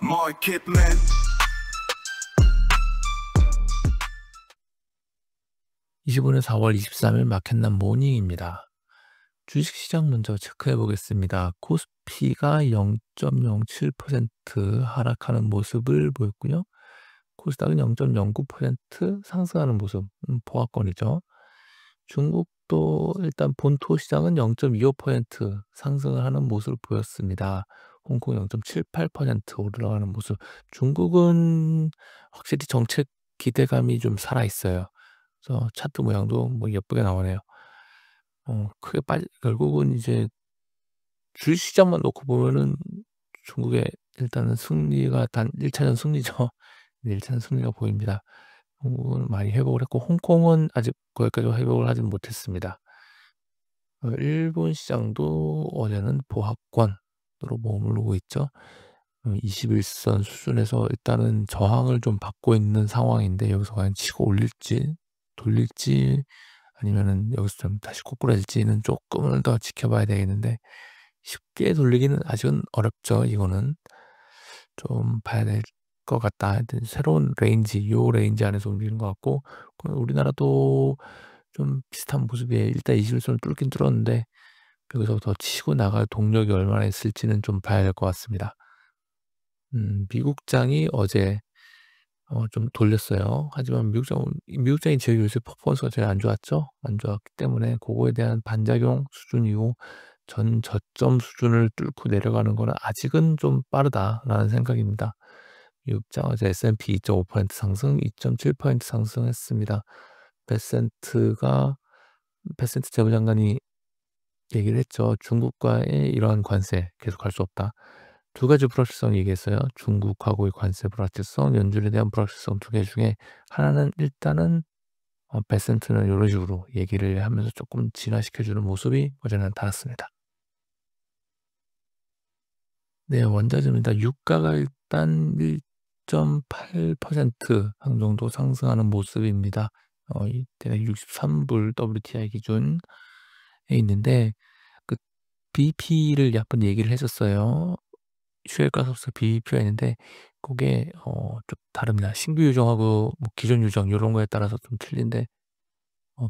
Marketman. 25년 4월 23일 마켓남 모닝입니다. 주식시장 먼저 체크해 보겠습니다. 코스피가 0.07% 하락하는 모습을 보였고요. 코스닥은 0.09% 상승하는 모습, 보합권이죠. 중국도 일단 본토 시장은 0.25% 상승을 하는 모습을 보였습니다. 홍콩 0.78% 올라가는 모습. 중국은 확실히 정책 기대감이 좀 살아있어요. 그래서 차트 모양도 뭐 예쁘게 나오네요. 크게 결국은 이제 주식시장만 놓고 보면은 중국의 일단은 승리가 단 1차전 승리죠. 1차전 승리가 보입니다. 중국은 많이 회복을 했고 홍콩은 아직 거기까지 회복을 하진 못했습니다. 일본 시장도 어제는 보합권으로 머무르고 있죠. 21선 수준에서 일단은 저항을 좀 받고 있는 상황인데 여기서 과연 치고 올릴지 돌릴지 아니면은 여기서 좀 다시 꼬꾸라질지는 조금은 더 지켜봐야 되겠는데 쉽게 돌리기는 아직은 어렵죠. 이거는 좀 봐야 될 것 같다. 하여튼 새로운 레인지, 요 레인지 안에서 움직이는 것 같고 우리나라도 좀 비슷한 모습이에요. 일단 21선을 뚫긴 뚫었는데 여기서 더 치고 나갈 동력이 얼마나 있을지는 좀 봐야 될 것 같습니다. 미국장이 어제 좀 돌렸어요. 하지만 미국장이 제일 요새 퍼포먼스가 제일 안 좋았죠. 안 좋았기 때문에 그거에 대한 반작용 수준이고 전 저점 수준을 뚫고 내려가는 거는 아직은 좀 빠르다라는 생각입니다. 미국장 어제 S&P 2.5% 상승, 2.7% 상승했습니다. 베센트 재무장관이 얘기를 했죠. 중국과의 이러한 관세 계속할 수 없다. 두 가지 불확실성 얘기했어요. 중국하고의 관세 불확실성, 연준에 대한 불확실성 두 개 중에 하나는 일단은 베센트는 이런 식으로 얘기를 하면서 조금 진화시켜주는 모습이 어제 나타났습니다. 네, 원자재입니다. 유가가 일단 1.8% 한 정도 상승하는 모습입니다. 이때가 63불 WTI 기준에 있는데 그 BP를 한번 얘기를 했었어요. 슈엘가스업소 BP가 있는데 그게 좀 다릅니다. 신규 유정하고 뭐 기존 유정 요런 거에 따라서 좀 틀린데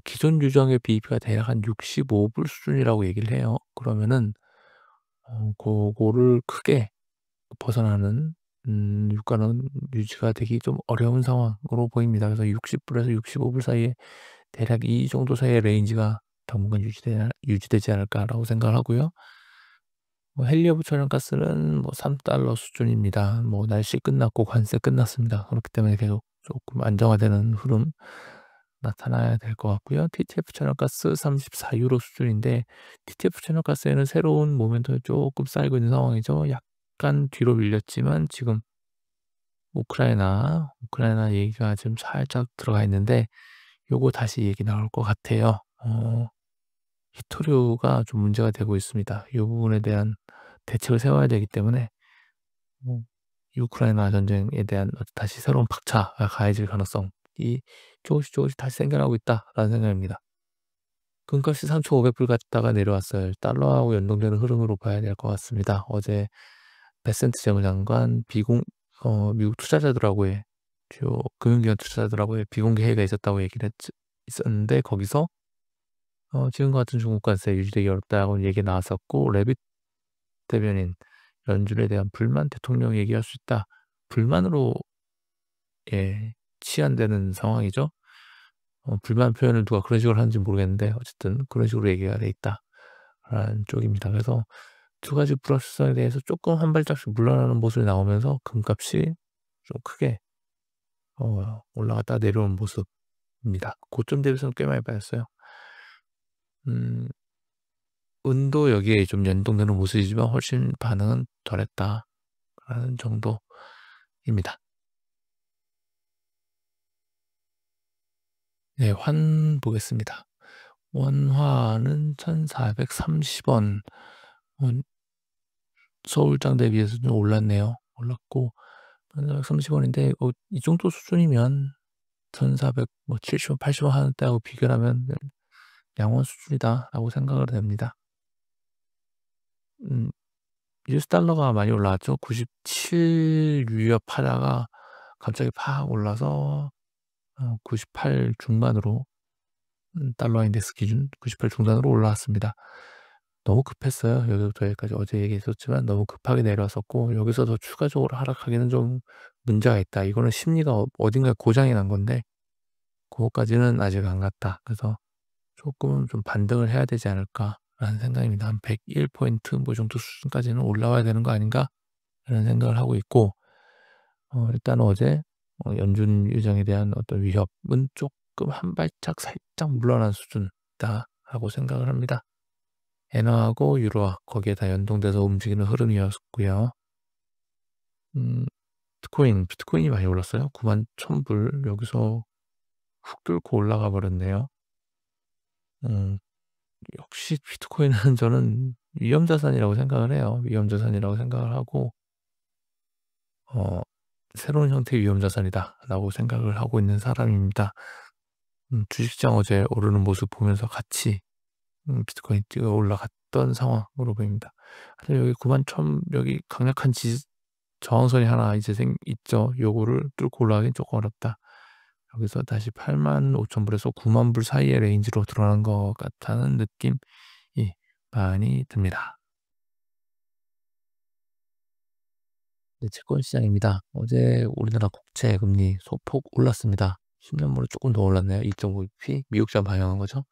기존 유정의 BP가 대략 한 65불 수준이라고 얘기를 해요. 그러면은 그거를 크게 벗어나는 유가는 유지가 되기 좀 어려운 상황으로 보입니다. 그래서 60불에서 65불 사이에 대략 이 정도 사이의 레인지가 당분간 유지되지 않을까라고 생각을 하고요. 헬리오브 천연가스는 뭐 $3 수준입니다. 뭐 날씨 끝났고 관세 끝났습니다. 그렇기 때문에 계속 조금 안정화되는 흐름 나타나야 될 것 같고요. TTF 천연가스 34유로 수준인데 TTF 천연가스에는 새로운 모멘텀이 조금 쌓이고 있는 상황이죠. 약간 뒤로 밀렸지만 지금 우크라이나 얘기가 지금 살짝 들어가 있는데 요거 다시 얘기 나올 것 같아요. 히토류가 좀 문제가 되고 있습니다. 이 부분에 대한 대책을 세워야 되기 때문에 우크라이나 전쟁에 대한 다시 새로운 박차가 가해질 가능성이 조금씩 다시 생겨나고 있다라는 생각입니다. 금값이 3,500불 갔다가 내려왔어요. 달러하고 연동되는 흐름으로 봐야 될 것 같습니다. 어제 베센트 재무장관 미국 투자자들하고의 주요 금융기관 투자자들하고의 비공개 회의가 있었다고 얘기를 있었는데 거기서 지금과 같은 중국 관세 유지되기 어렵다고 얘기 나왔었고 레빗 대변인 연준에 대한 불만 대통령 얘기할 수 있다. 불만으로 치환되는 상황이죠. 불만 표현을 누가 그런 식으로 하는지 모르겠는데 어쨌든 그런 식으로 얘기가 돼 있다라는 쪽입니다. 그래서 두 가지 불확실성에 대해서 조금 한 발짝씩 물러나는 모습이 나오면서 금값이 좀 크게 올라갔다가 내려온 모습입니다. 고점 대비해서는 꽤 많이 빠졌어요. 은도 여기에 좀 연동되는 모습이지만 훨씬 반응은 덜했다라는 정도입니다. 네, 환 보겠습니다. 원화는 1,430원. 서울장 대비해서 좀 올랐네요. 올랐고 1,430원인데 이 정도 수준이면 1,400, 70원, 80원 하는 때하고 비교하면 양원 수준이다라고 생각을 됩니다. $가 많이 올라왔죠. 97 유협하다가 갑자기 팍 올라서 98 중반으로 달러 인덱스 기준 98 중반으로 올라왔습니다. 너무 급했어요. 여기부터 여기까지 어제 얘기했었지만 너무 급하게 내려왔었고 여기서 더 추가적으로 하락하기는 좀 문제가 있다. 이거는 심리가 어딘가에 고장이 난 건데 고거까지는 아직 안 갔다. 그래서 쪼끔은 좀 반등을 해야 되지 않을까라는 생각입니다. 한 101 포인트 뭐 정도 수준까지는 올라와야 되는 거 아닌가라는 생각을 하고 있고 일단 어제 연준 의장에 대한 어떤 위협은 쪼끔 한 발짝 살짝 물러난 수준이다라고 생각을 합니다. 엔화하고 유로화 거기에 다 연동돼서 움직이는 흐름이었고요. 비트코인이 많이 올랐어요. 91,000불 여기서 훅 뚫고 올라가 버렸네요. 음 역시 비트코인은 저는 위험자산이라고 생각을 해요. 위험자산이라고 생각을 하고 어 '새로운 형태의 위험자산이다.'라고 생각을 하고 있는 사람입니다. 주식시장 어제 오르는 모습 보면서 같이 비트코인 뛰어 올라갔던 상황으로 보입니다. 하여튼 여기 91,000 여기 강력한 저항선이 하나 이제 있죠. 요거를 뚫고 올라가긴 쪼끔 어렵다. 여기서 다시 85,000불에서 90,000불 사이의 레인지로 들어가는 것 같다는 느낌이 많이 듭니다. 네, 채권 시장입니다. 어제 우리나라 국채 금리 소폭 올랐습니다. 10년물은 조금 더 올랐네요. 2.5bp 미국장 반영한 거죠.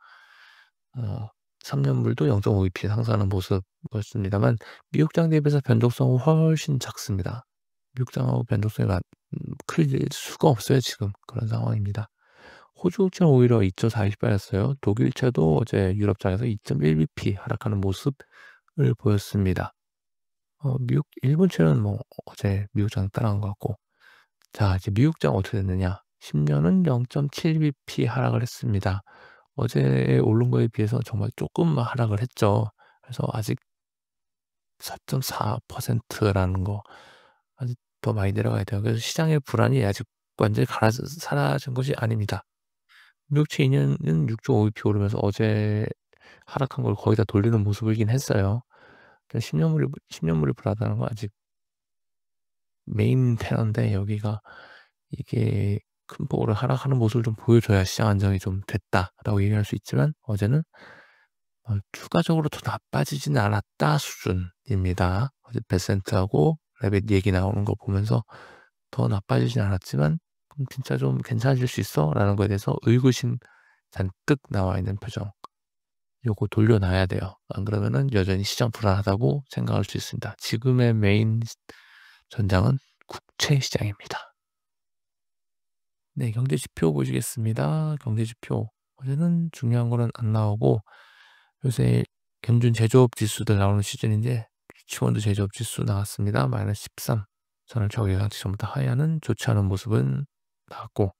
어 3년물도 0.5bp 상승하는 모습이었습니다만 미국장 대비해서 변동성은 훨씬 작습니다. 미국장하고 변동성이 클 수가 없어요 지금. 그런 상황입니다. 호주 국채는 오히려 2.4bp 빠졌어요. 독일채도 어제 유럽장에서 2.1bp 하락하는 모습을 보였습니다. 일본채는 뭐 어제 미국장 따라간 것 같고 자 이제 미국장 어떻게 됐느냐. 10년은 0.7bp 하락을 했습니다. 어제 오른 거에 비해서 정말 쪼끔 하락을 했죠. 그래서 아직 4.4%라는 거 아직 더 많이 내려가야 돼요. 그래서 시장의 불안이 아직 완전히 사라진 것이 아닙니다. 미국채 2년은 6.5bp 오르면서 어제 하락한 걸 거의 다 돌리는 모습이긴 했어요. 10년물이 불안하다는 건 아직 메인 테너인데 여기가 이게 큰 폭으로 하락하는 모습을 좀 보여줘야 시장 안정이 좀 됐다라고 얘기할 수 있지만 어제는 추가적으로 더 나빠지진 않았다 수준입니다. 어제 베센트하고 레빗 얘기 나오는 거 보면서 더 나빠지진 않았지만 진짜 좀 괜찮아질 수 있어라는 거에 대해서 의구심 잔뜩 나와 있는 표정. 요거 돌려놔야 돼요. 안 그러면은 여전히 시장 불안하다고 생각할 수 있습니다. 지금의 메인 전장은 국채 시장입니다. 네, 경제 지표 보시겠습니다. 경제 지표. 어제는 중요한 거는 안 나오고 요새 연준 제조업 지수들 나오는 시즌인데 시원도 제조업 지수 나왔습니다. -13. 전월 최고 예상치 전보다 하회하는 좋지 않은 모습은 나왔고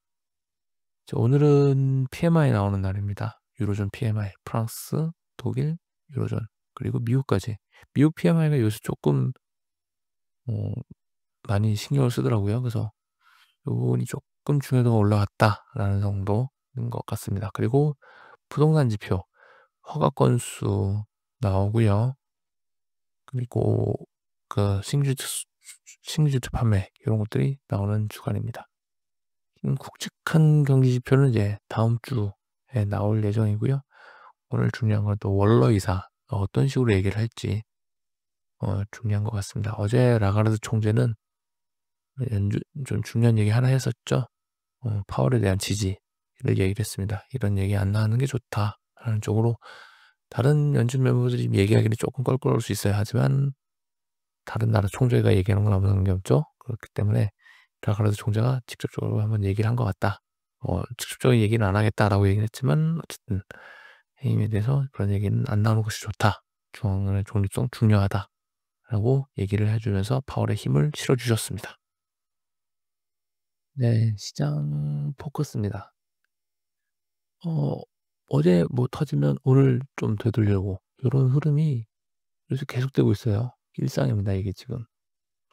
오늘은 PMI 나오는 날입니다. 유로존 PMI, 프랑스, 독일, 유로존 그리고 미국까지. 미국 PMI가 요새 조금 많이 신경을 쓰더라고요. 그래서 요 부분이 조금 중요도가 올라갔다라는 정도인 것 같습니다. 그리고 부동산 지표, 허가 건수 나오고요. 그리고 그 신규주택 판매 이런 것들이 나오는 주간입니다. 굵직한 경기 지표는 이제 다음 주에 나올 예정이고요. 오늘 중요한 건 또 월러 이사 어떤 식으로 얘기를 할지 중요한 것 같습니다. 어제 라가르드 총재는 좀 중요한 얘기 하나 했었죠. 파월에 대한 지지를 얘기를 했습니다. "이런 얘기 안 나오는 게 좋다."라는 쪽으로 다른 연준 멤버들이 얘기하기는 조금 껄끄러울 수 있어요. 하지만 다른 나라 총재가 얘기하는 건 아무 상관없죠. 그렇기 때문에 라가르드 총재가 직접적으로 한번 얘기를 한 것 같다. 직접적인 얘기는 안 하겠다라고 얘기는 했지만 어쨌든 해임에 대해서 그런 얘기는 안 나오는 것이 좋다. 중앙은행의 중립성 중요하다라고 얘기를 해 주면서 파월에 힘을 실어 주셨습니다. 네. 시장 포커스입니다. 어 어제 뭐 터지면 오늘 좀 되돌리고 요런 흐름이 요새 계속되고 있어요. 일상입니다 이게 지금.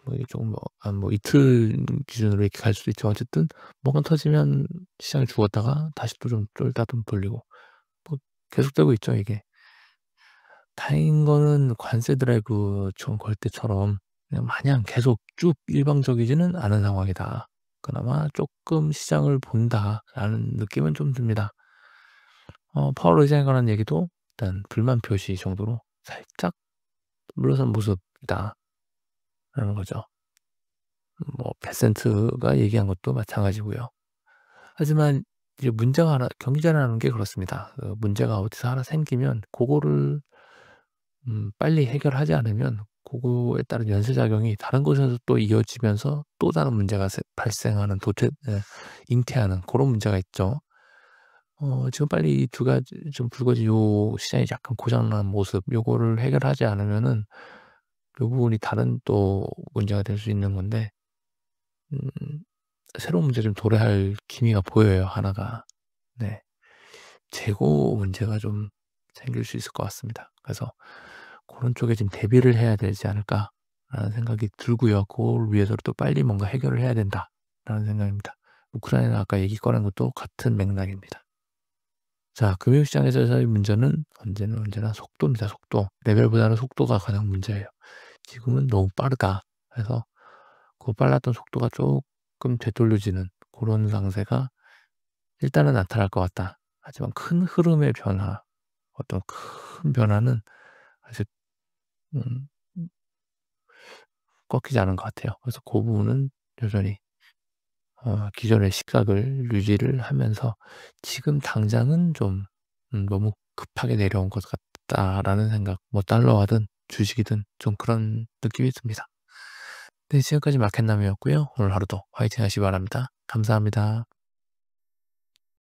뭐 이게 조금 뭐 이틀 기준으로 이렇게 갈 수도 있지만 어쨌든 뭐가 터지면 시장이 죽었다가 다시 또 좀 쫄다 좀 돌리고 뭐 계속되고 있죠 이게. 다행인 거는 관세 드라이브 좀 걸 때처럼 그냥 마냥 계속 쭉 일방적이지는 않은 상황이다. 그나마 쪼끔 시장을 본다라는 느낌은 좀 듭니다. 파월 의장에 관한 얘기도 일단 불만 표시 정도로 살짝 물러선 모습이다라는 거죠. 뭐 베센트가 얘기한 것도 마찬가지고요. 하지만 이제 문제가 하나 경제라는 게 그렇습니다. 문제가 어디서 하나 생기면 고거를 빨리 해결하지 않으면 고거에 따른 연쇄작용이 다른 곳에서 또 이어지면서 또 다른 문제가 발생하는 잉태하는 고런 문제가 있죠. 지금 빨리 이 두 가지 좀 불거진 요 시장이 약간 고장 난 모습 요거를 해결하지 않으면은 요 부분이 다른 또 문제가 될 수 있는 건데 음 새로운 문제를 좀 도래할 기미가 보여요 하나가. 네. 재고 문제가 좀 생길 수 있을 것 같습니다. 그래서 고런 쪽에 좀 대비를 해야 되지 않을까라는 생각이 들고요. 그걸 위해서도 또 '빨리 뭔가 해결을 해야 된다.'라는 생각입니다. 우크라이나 아까 얘기 꺼낸 것도 같은 맥락입니다. 자, 금융시장에서의 문제는 언제나 속도입니다, 속도. 레벨보다는 속도가 가장 문제예요. 지금은 너무 빠르다 해서 그 빨랐던 속도가 쪼끔 되돌려지는 고런 상세가 일단은 나타날 것 같다. 하지만 큰 흐름의 변화, 어떤 큰 변화는 아직 음 꺾이지 않은 것 같아요. 그래서 고 부분은 여전히 기존의 시각을 유지를 하면서 '지금 당장은 좀 너무 급하게 내려온 것 같다.'라는 생각, 뭐 달러화든 주식이든 좀 그런 느낌이 듭니다. 네, 지금까지 마켓남이었고요. 오늘 하루도 화이팅 하시기 바랍니다. 감사합니다.